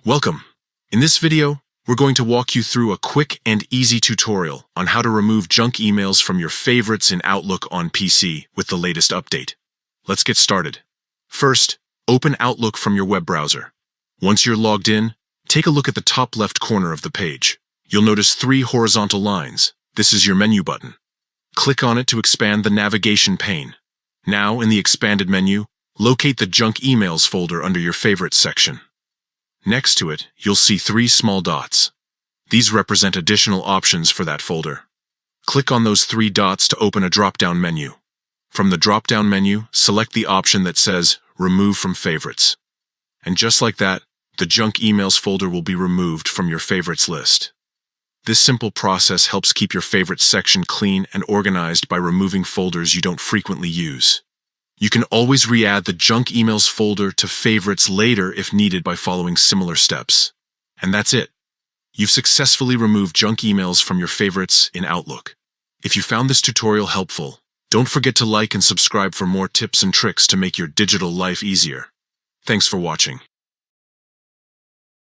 Welcome. In this video, we're going to walk you through a quick and easy tutorial on how to remove junk emails from your favorites in Outlook on PC with the latest update. Let's get started. First, open Outlook from your web browser. Once you're logged in, take a look at the top left corner of the page. You'll notice 3 horizontal lines. This is your menu button. Click on it to expand the navigation pane. Now, in the expanded menu, locate the Junk Emails folder under your Favorites section. Next to it, you'll see 3 small dots. These represent additional options for that folder. Click on those 3 dots to open a drop-down menu. From the drop-down menu, select the option that says Remove from Favorites. And just like that, the Junk Emails folder will be removed from your favorites list. This simple process helps keep your favorites section clean and organized by removing folders you don't frequently use. You can always re-add the Junk Emails folder to favorites later if needed by following similar steps. And that's it. You've successfully removed junk emails from your favorites in Outlook. If you found this tutorial helpful, don't forget to like and subscribe for more tips and tricks to make your digital life easier. Thanks for watching.